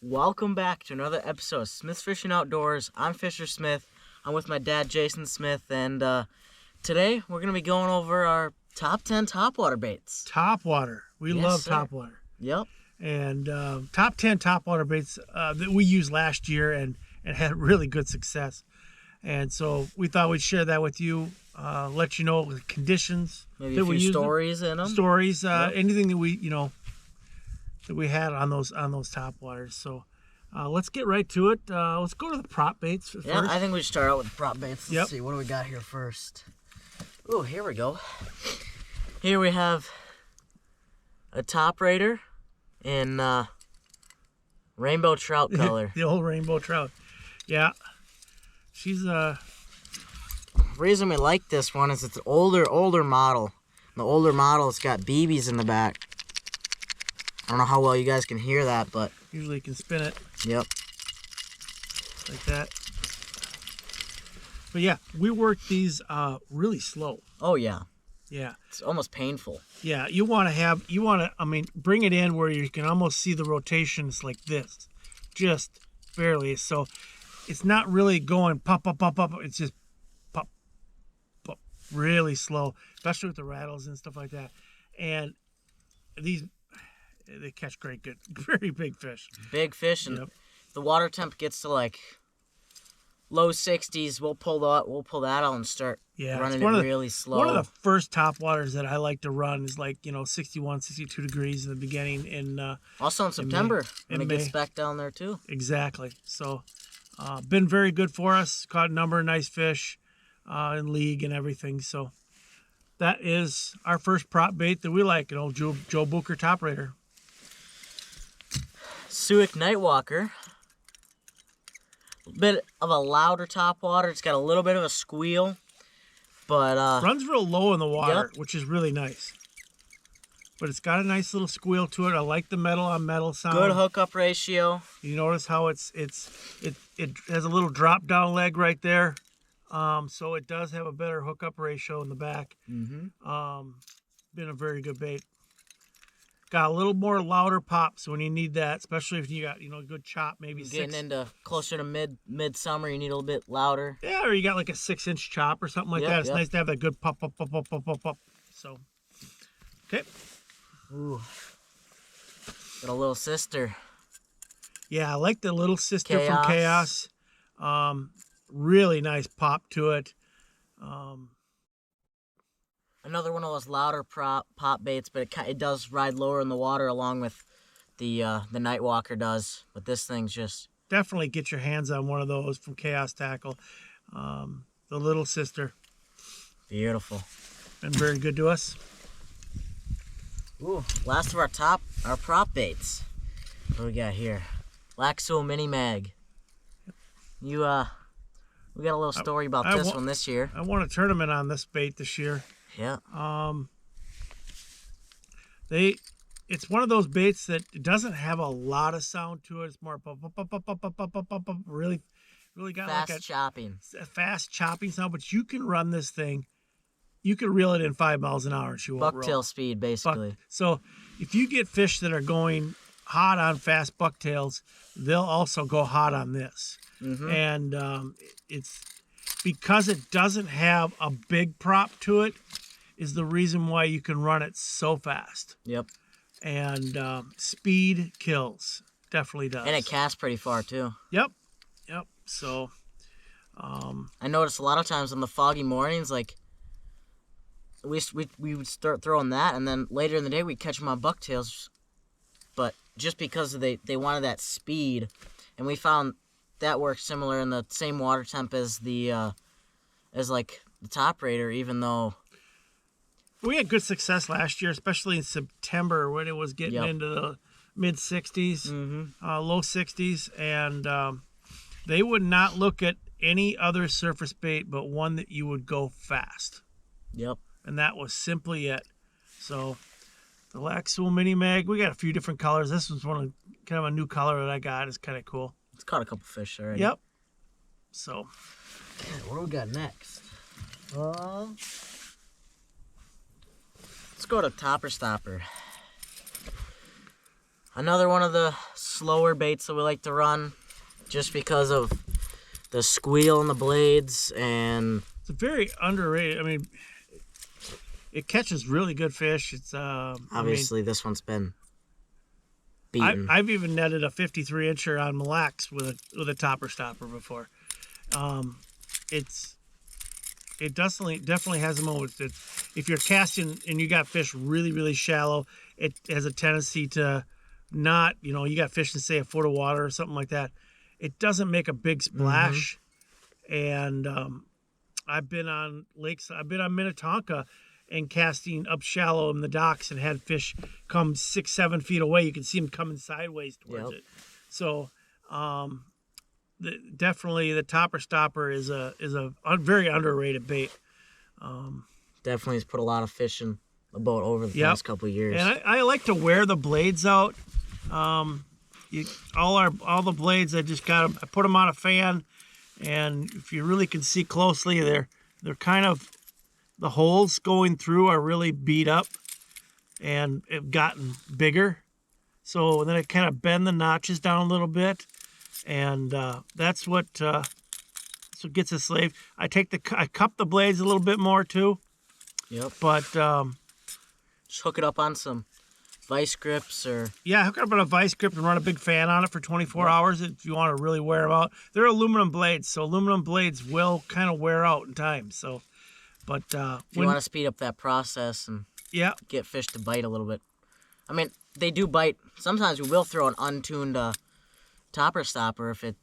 Welcome back to another episode of Smith's Fishing Outdoors. I'm Fischer Smith. I'm with my dad, Jason Smith, and today we're going to be going over our top 10 topwater baits. Topwater. We love topwater. Yep. And top 10 topwater baits that we used last year and had really good success. And so we thought we'd share that with you, let you know the conditions. Maybe a few stories in them. Stories, anything that we, that we had on those topwaters. So let's get right to it. Let's go to the prop baits first. Yeah, I think we should start out with the prop baits. Let's see, what do we got here first? Oh, here we go. Here we have a top raider in rainbow trout color. The old rainbow trout. Yeah. She's The reason we like this one is it's an older model. The older model, it's got BBs in the back. I don't know how well you guys can hear that, but usually you can spin it. Yep. Like that. But yeah, we work these really slow. Oh yeah. Yeah. It's almost painful. Yeah, bring it in where you can almost see the rotations like this. Just barely. So it's not really going pop, pop, pop, pop. It's just pop, pop, really slow, especially with the rattles and stuff like that. And they catch very big fish. Big fish, and if the water temp gets to like low 60s, we'll pull that out and start running it really slow. One of the first topwaters that I like to run is 61, 62 degrees in the beginning. Also in September, when it gets back down there too. Exactly. So, been very good for us. Caught a number of nice fish in league and everything. So, that is our first prop bait that we like, an old Joe Booker top raider. Suick Nightwalker. A bit of a louder topwater. It's got a little bit of a squeal, but runs real low in the water, which is really nice. But it's got a nice little squeal to it. I like the metal on metal sound. Good hookup ratio. You notice how it has a little drop down leg right there, so it does have a better hookup ratio in the back. Been a very good bait. Got a little more louder pop, so when you need that, especially if you got a good chop, maybe getting into closer to midsummer, you need a little bit louder. Yeah, or you got like a 6-inch chop or something like that. It's nice to have that good pop, pop, pop, pop, pop, pop, pop. So, okay. Ooh, got a little sister. Yeah, I like the little sister from Chaos. Really nice pop to it. Another one of those louder pop baits, but it does ride lower in the water along with the Nightwalker does. But this thing's just... Definitely get your hands on one of those from Chaos Tackle. The little sister. Beautiful. Been very good to us. Ooh, last of our prop baits. What do we got here? Laxul Mini Mag. We got a little story about this one this year. I won a tournament on this bait this year. Yeah. It's one of those baits that doesn't have a lot of sound to it. It's more really got fast chopping. A fast chopping sound, but you can run this thing. You can reel it in 5 miles an hour and she won't roll. Bucktail speed, basically. So if you get fish that are going hot on fast bucktails, they'll also go hot on this. And it's because it doesn't have a big prop to it is the reason why you can run it so fast. Yep. And speed kills. Definitely does. And it casts pretty far too. Yep. So I noticed a lot of times on the foggy mornings, like we would start throwing that, and then later in the day we'd catch them on bucktails. But just because they wanted that speed, and we found that works similar in the same water temp as the top raider, even though we had good success last year, especially in September when it was getting into the mid 60s, low 60s, and they would not look at any other surface bait but one that you would go fast. Yep. And that was simply it. So the Laxul Mini Mag, we got a few different colors. This was kind of a new color that I got. It's kind of cool. It's caught a couple fish already. Yep. So, what do we got next? Let's go to Topper Stopper. Another one of the slower baits that we like to run, just because of the squeal in the blades, and it's a very underrated. I mean, it catches really good fish. It's obviously this one's been beaten. I've even netted a 53-incher on Mille Lacs with a topper stopper before. It definitely has a moment. If you're casting and you got fish really, really shallow, it has a tendency to not, you got fish in, say, a foot of water or something like that. It doesn't make a big splash. And I've been on lakes, I've been on Minnetonka and casting up shallow in the docks and had fish come 6-7 feet away. You can see them coming sideways towards it. So definitely the topper stopper is a very underrated bait. Definitely has put a lot of fish in the boat over the past couple of years. And I like to wear the blades out. All the blades, I put them on a fan, and if you really can see closely, they're kind of, the holes going through are really beat up and have gotten bigger. So then I kind of bend the notches down a little bit, and that's what gets a slave. I cup the blades a little bit more too. Yep. But just hook it up on some vice grips, or hook it up on a vice grip and run a big fan on it for 24 hours if you want to really wear them out. They're aluminum blades, so aluminum blades will kind of wear out in time. So, but if you want to speed up that process and get fish to bite a little bit, I mean, they do bite. Sometimes we will throw an untuned topper stopper if you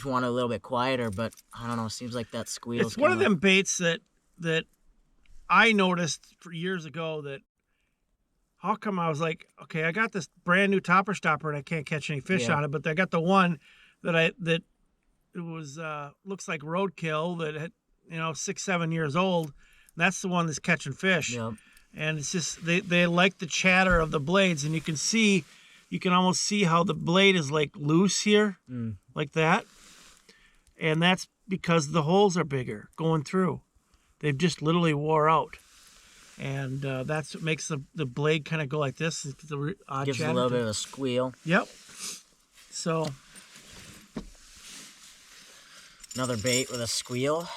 want it a little bit quieter, but I don't know. It seems like that squeal. It's one of them baits that I noticed for years ago that. How come I was like, okay, I got this brand new topper stopper and I can't catch any fish on it, but I got the one that it was looks like roadkill that had 6-7 years old. That's the one that's catching fish. Yep. And it's just they like the chatter of the blades, and you can almost see how the blade is like loose here, like that. And that's because the holes are bigger going through. They've just literally wore out. And that's what makes the blade kind of go like this. Gives a little bit of a squeal. Yep. So. Another bait with a squeal.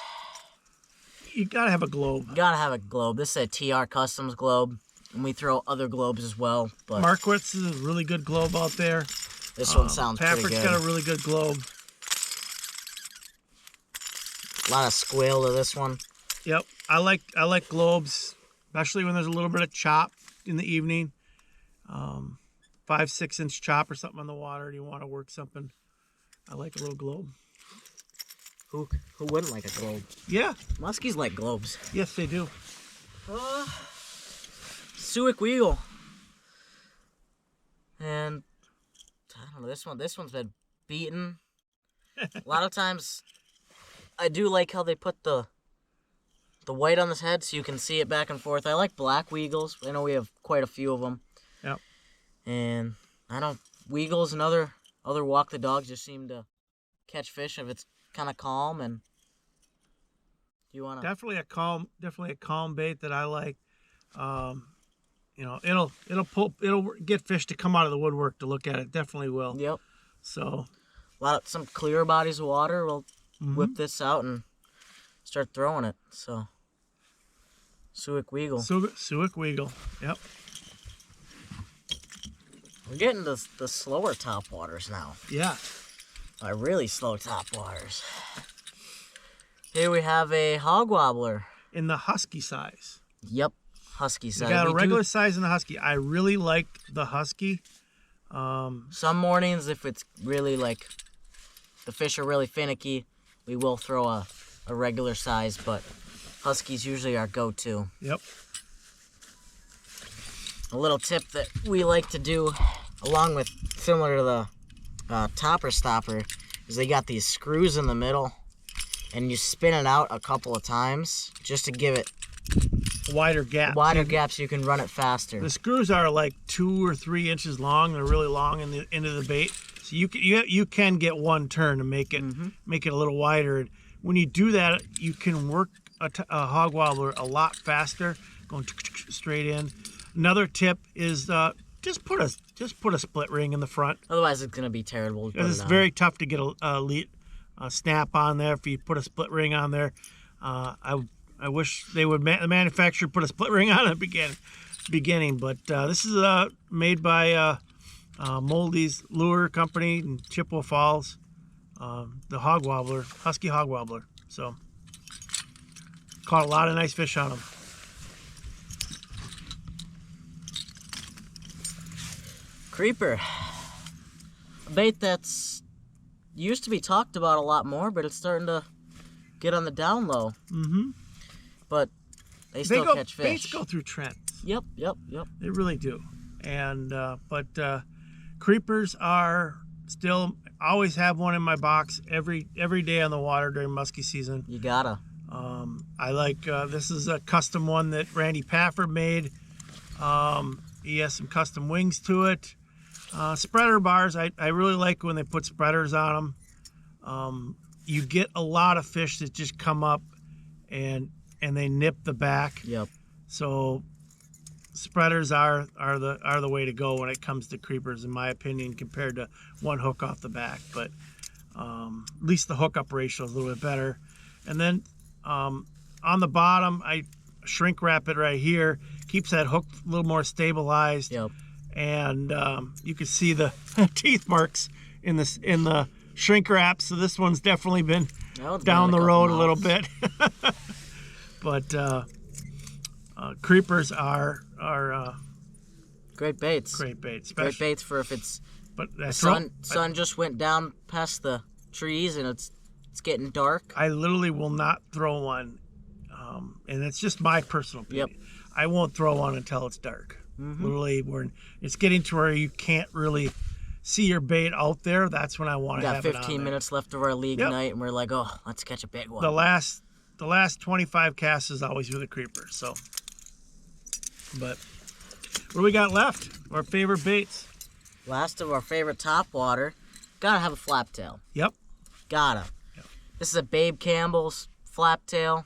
You got to have a globe. You got to have a globe. This is a TR Customs globe. And we throw other globes as well. But Marquitz is a really good globe out there. This one sounds pretty good. Patrick's got a really good globe. A lot of squeal to this one. Yep. I like globes. Especially when there's a little bit of chop in the evening. 5-6 inch chop or something on the water, and you want to work something. I like a little globe. Who wouldn't like a globe? Yeah. Muskies like globes. Yes, they do. Suick Weagle. And I don't know, this one's been beaten. A lot of times I do like how they put the white on this head so you can see it back and forth. I like black Weagles. I know we have quite a few of them. Yep. And I don't, Weagles and other walk the dogs just seem to catch fish if it's kind of calm. And you want to definitely a calm bait that I like. It'll get fish to come out of the woodwork to look at it. Definitely will. Yep. So some clear bodies of water. We'll whip this out and start throwing it. So Suick Weagle. Suick Weagle. Yep. We're getting to the slower topwaters now. Yeah. Really slow topwaters. Here we have a Hog Wobbler. In the husky size. Yep. Husky size. You got a regular size and a husky. I really like the husky. Some mornings, if it's really like the fish are really finicky, we will throw a regular size, but huskies usually our go-to. Yep. A little tip that we like to do, along with similar to the topper stopper, is they got these screws in the middle, and you spin it out a couple of times just to give it wider gap. Wider gaps, so you can run it faster. The screws are like 2 or 3 inches long. They're really long in the end of the bait, so you can get one turn to make it a little wider. When you do that, you can work a hog wobbler a lot faster, going straight in. Another tip is just put just put a split ring in the front. Otherwise, it's gonna be terrible. It's very tough to get a snap on there if you put a split ring on there. I wish they would the manufacturer put a split ring on at the beginning. But this is made by Moldy's Lure Company in Chippewa Falls. The Hog Wobbler, Husky Hog Wobbler. So caught a lot of nice fish on them. Creeper, a bait that's used to be talked about a lot more, but it's starting to get on the down low. Mm-hmm. But they still catch fish. Baits go through trends. Yep. They really do. And but creepers are still, always have one in my box every day on the water during musky season. You gotta. I like this is a custom one that Randy Pafford made. He has some custom wings to it. Spreader bars, I really like when they put spreaders on them. You get a lot of fish that just come up and they nip the back. Yep. So spreaders are the way to go when it comes to creepers, in my opinion, compared to one hook off the back. But at least the hookup ratio is a little bit better. And then on the bottom, I shrink wrap it right here. Keeps that hook a little more stabilized. Yep. And you can see the teeth marks in the shrink wrap. So this one's definitely been down the road a little bit. But creepers are great baits. Great baits. Great baits for if it's the sun just went down past the trees and it's getting dark. I literally will not throw one, and it's just my personal opinion. Yep. I won't throw one until it's dark. Mm-hmm. Literally, it's getting to where you can't really see your bait out there. That's when I want to have it on. We got 15 minutes left of our league night, and we're like, oh, let's catch a big one. The last 25 casts is always with a creeper. So, but what do we got left? Our favorite baits. Last of our favorite topwater. Gotta have a flaptail. Yep. Gotta. Yep. This is a Babe Campbell's flaptail.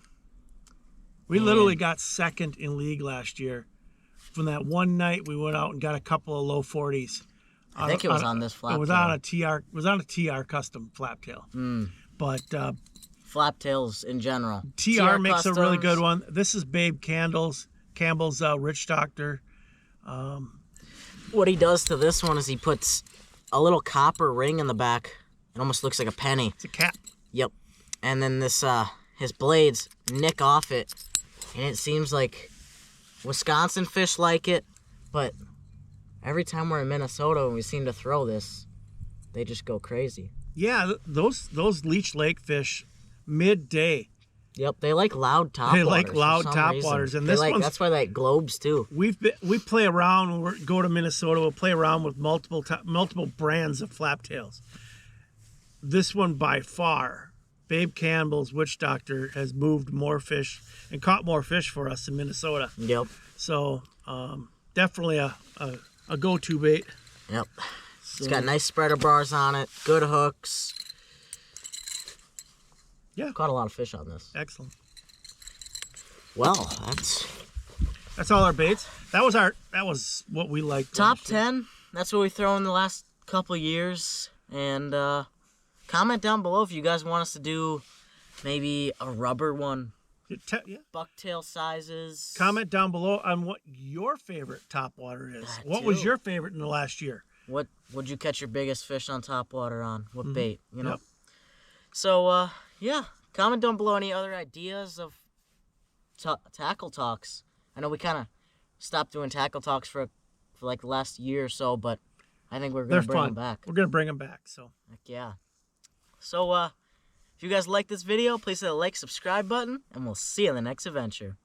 We literally got second in league last year. From that one night, we went out and got a couple of low 40s. I think it was on this flaptail. It was on a TR. It was on a TR custom flaptail. But flaptails in general. TR makes Customs. A really good one. This is Babe Campbell's Rich Doctor. What he does to this one is he puts a little copper ring in the back. It almost looks like a penny. It's a cap. Yep. And then this his blades nick off it, and it seems like Wisconsin fish like it, but every time we're in Minnesota and we seem to throw this, they just go crazy. Yeah, those Leech Lake fish, midday. Yep, they like loud topwaters. They like loud topwaters, and that's why they like globes too. We play around when we go to Minnesota. We'll play around with multiple brands of flaptails. This one by far, Babe Campbell's Witch Doctor, has moved more fish and caught more fish for us in Minnesota. Yep. So definitely a go-to bait. Yep. So, it's got nice spreader bars on it, good hooks. Yeah. Caught a lot of fish on this. Excellent. Well, that's all our baits. That was what we liked. Top 10. That's what we throw in the last couple years. And comment down below if you guys want us to do maybe a rubber one. Yeah. Bucktail sizes. Comment down below on what your favorite topwater is. What was your favorite in the last year? What would you catch your biggest fish on topwater on? What bait? You know. Yep. So yeah, comment down below any other ideas of tackle talks. I know we kind of stopped doing tackle talks for like the last year or so, but I think we're gonna bring them back. We're gonna bring them back. So. Heck yeah. So if you guys like this video, please hit the like, subscribe button, and we'll see you in the next adventure.